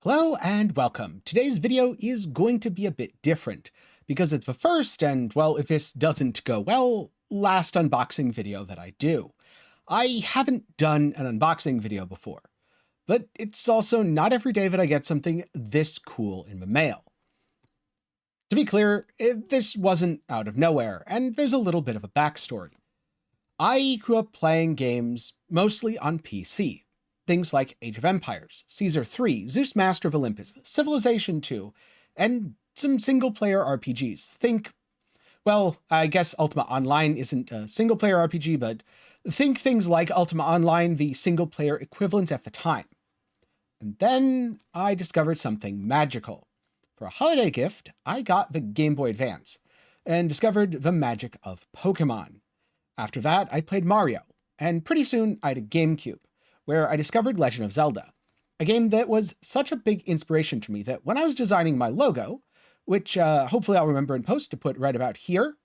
Hello and welcome. Today's video is going to be a bit different because it's the first and, well, if this doesn't go well, last unboxing video that I do. I haven't done an unboxing video before, but it's also not every day that I get something this cool in the mail. To be clear, this wasn't out of nowhere, and there's a little bit of a backstory. I grew up playing games mostly on PC. Things like Age of Empires, Caesar 3, Zeus Master of Olympus, Civilization 2, and some single-player RPGs. Think, well, I guess Ultima Online isn't a single-player RPG, but think things like Ultima Online, the single-player equivalent at the time. And then I discovered something magical. For a holiday gift, I got the Game Boy Advance, and discovered the magic of Pokemon. After that, I played Mario, and pretty soon I had a GameCube, where I discovered Legend of Zelda, a game that was such a big inspiration to me that when I was designing my logo, which hopefully I'll remember in post to put right about here,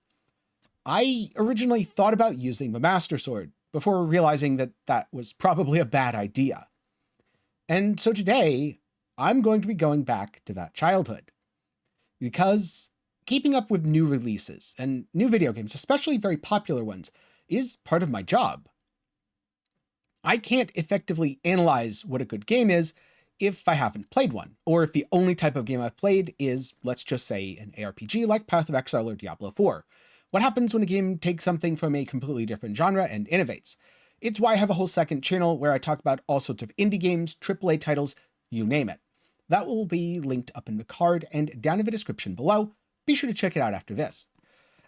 I originally thought about using the Master Sword before realizing that that was probably a bad idea. And so today, I'm going to be going back to that childhood, because keeping up with new releases and new video games, especially very popular ones, is part of my job. I can't effectively analyze what a good game is if I haven't played one, or if the only type of game I've played is, let's just say, an ARPG like Path of Exile or Diablo 4. What happens when a game takes something from a completely different genre and innovates? It's why I have a whole second channel where I talk about all sorts of indie games, AAA titles, you name it. That will be linked up in the card and down in the description below. Be sure to check it out after this.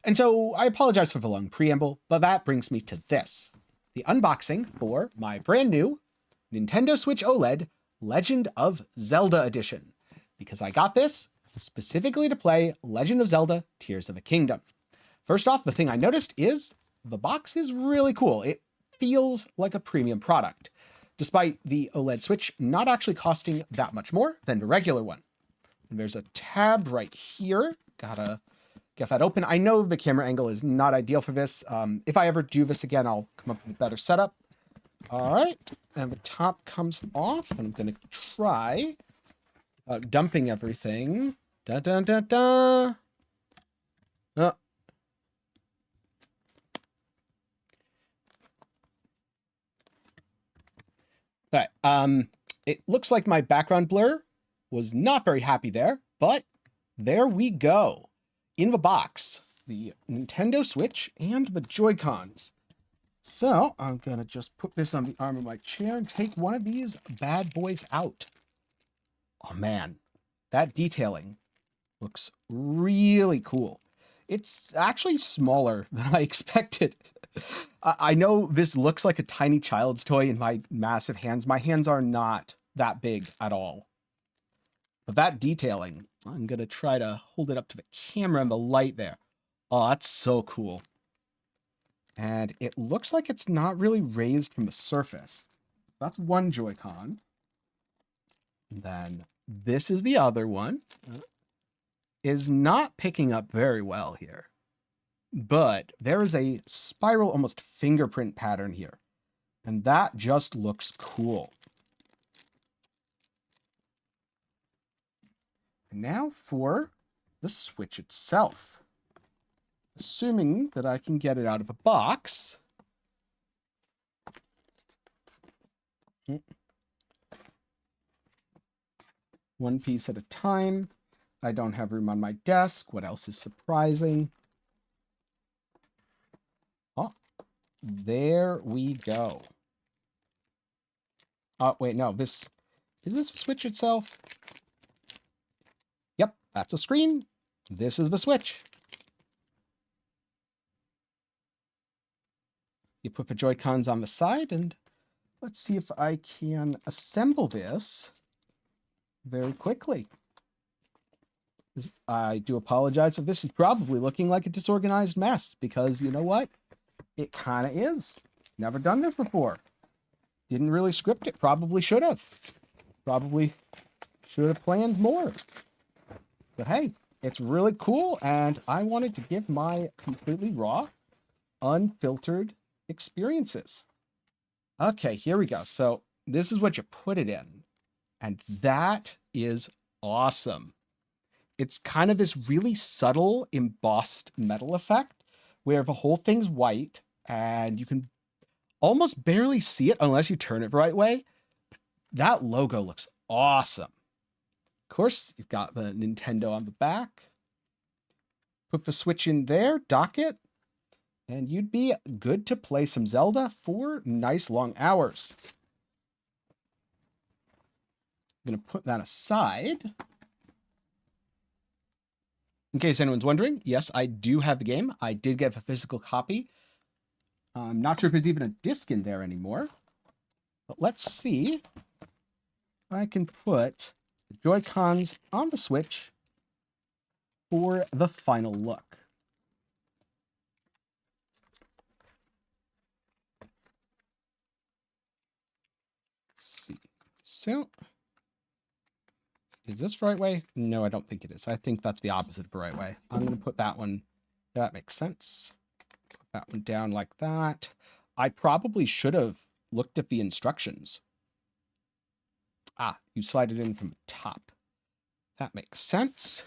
And so I apologize for the long preamble, but that brings me to this. The unboxing for my brand new Nintendo Switch OLED Legend of Zelda Edition, because I got this specifically to play Legend of Zelda Tears of the Kingdom. First off, the thing I noticed is the box is really cool. It feels like a premium product, despite the OLED Switch not actually costing that much more than the regular one. And there's a tab right here. Gotta get that open. I know the camera angle is not ideal for this. If I ever do this again, I'll come up with a better setup. All right, and the top comes off, and I'm gonna try dumping everything. Da da da da. Oh. All right. It looks like my background blur was not very happy there, but there we go. In the box, the Nintendo Switch and the Joy-Cons. So I'm gonna just put this on the arm of my chair and take one of these bad boys out. Oh man, that detailing looks really cool. It's actually smaller than I expected. I know this looks like a tiny child's toy in my massive hands. My hands are not that big at all. But that detailing, I'm going to try to hold it up to the camera and the light there. Oh, that's so cool. And it looks like it's not really raised from the surface. That's one Joy-Con. Then this is the other one. Is not picking up very well here. But there is a spiral, almost fingerprint pattern here. And that just looks cool. And now for the Switch itself. Assuming that I can get it out of a box. One piece at a time. I don't have room on my desk. What else is surprising? Oh, there we go. Oh, wait, no, is this the Switch itself? Yep, that's a screen. This is the Switch. You put the Joy-Cons on the side, and let's see if I can assemble this very quickly. I do apologize if this is probably looking like a disorganized mess, because you know what? It kind of is. Never done this before. Didn't really script it. Probably should have. Probably should have planned more. But hey, it's really cool, and I wanted to give my completely raw, unfiltered experiences. Okay, here we go. So this is what you put it in. And that is awesome. It's kind of this really subtle embossed metal effect where the whole thing's white and you can almost barely see it unless you turn it the right way. That logo looks awesome. Of course, you've got the Nintendo on the back. Put the Switch in there, dock it, and you'd be good to play some Zelda for nice long hours. I'm going to put that aside. In case anyone's wondering, yes, I do have the game. I did get a physical copy. I'm not sure if there's even a disc in there anymore. But let's see if I can put the Joy-Cons on the Switch for the final look. Let's see. So, is this the right way? No, I don't think it is. I think that's the opposite of the right way. I'm going to put that one. That makes sense. Put that one down like that. I probably should have looked at the instructions. Ah, you slide it in from the top. That makes sense.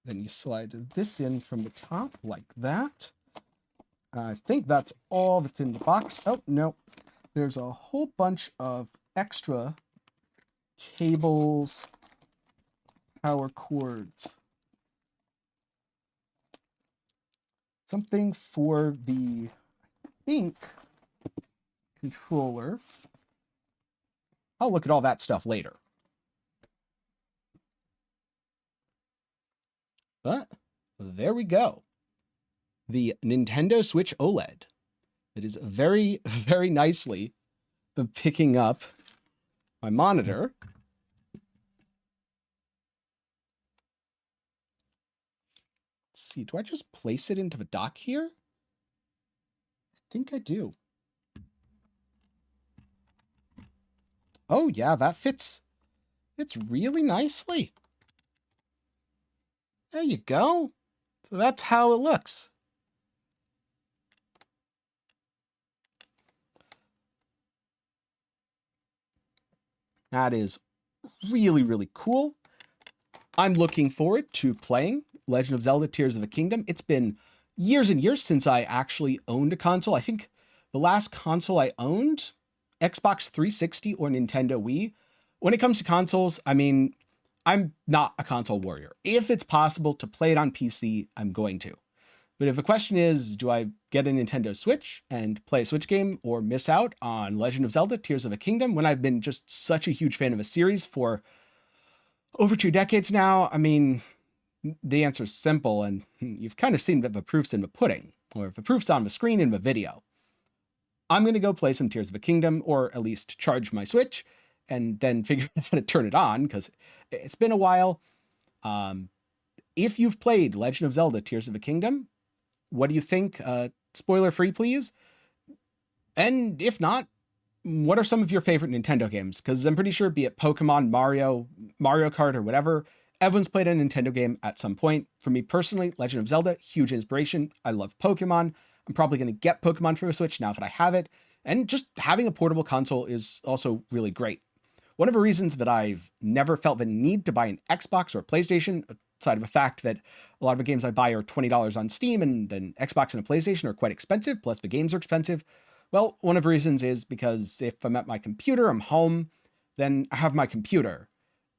Then you slide this in from the top like that. I think that's all that's in the box. Oh, no. There's a whole bunch of extra cables, power cords. Something for the, I think, controller. I'll look at all that stuff later. But there we go. The Nintendo Switch OLED. It is very, very nicely picking up my monitor. Let's see, do I just place it into the dock here? I think I do. Oh yeah, that fits. It's really nicely. There you go. So that's how it looks. That is really, really cool. I'm looking forward to playing Legend of Zelda Tears of the Kingdom. It's been years and years since I actually owned a console. I think the last console I owned, Xbox 360 or Nintendo Wii. When it comes to consoles, I mean, I'm not a console warrior. If it's possible to play it on PC, I'm going to. But if the question is, do I get a Nintendo Switch and play a Switch game or miss out on Legend of Zelda Tears of the Kingdom when I've been just such a huge fan of a series for over 2 decades now? I mean, the answer is simple, and you've kind of seen that the proof's in the pudding, or the proof's on the screen in the video. I'm going to go play some Tears of the Kingdom, or at least charge my Switch, and then figure out how to turn it on, because it's been a while. If you've played Legend of Zelda Tears of the Kingdom, what do you think? Spoiler free, please. And if not, what are some of your favorite Nintendo games? Because I'm pretty sure, be it Pokemon, Mario Kart, or whatever, everyone's played a Nintendo game at some point. For me personally, Legend of Zelda, huge inspiration. I love Pokemon. I'm probably going to get Pokemon for a Switch now that I have it. And just having a portable console is also really great. One of the reasons that I've never felt the need to buy an Xbox or PlayStation, aside of the fact that a lot of the games I buy are $20 on Steam, and an Xbox and a PlayStation are quite expensive, plus the games are expensive. Well, one of the reasons is because if I'm at my computer, I'm home, then I have my computer.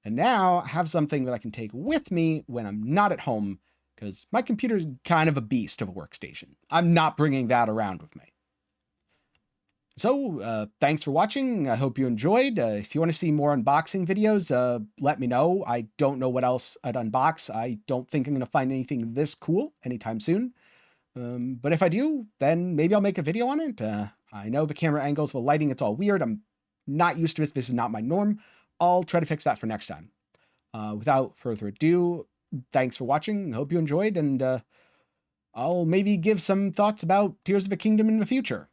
And now I have something that I can take with me when I'm not at home, because my computer is kind of a beast of a workstation. I'm not bringing that around with me. So, thanks for watching. I hope you enjoyed. If you want to see more unboxing videos, let me know. I don't know what else I'd unbox. I don't think I'm going to find anything this cool anytime soon. But if I do, then maybe I'll make a video on it. I know the camera angles, the lighting, it's all weird. I'm not used to this. This is not my norm. I'll try to fix that for next time. Without further ado, thanks for watching. Hope you enjoyed, and I'll maybe give some thoughts about Tears of the Kingdom in the future.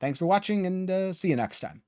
Thanks for watching, and see you next time.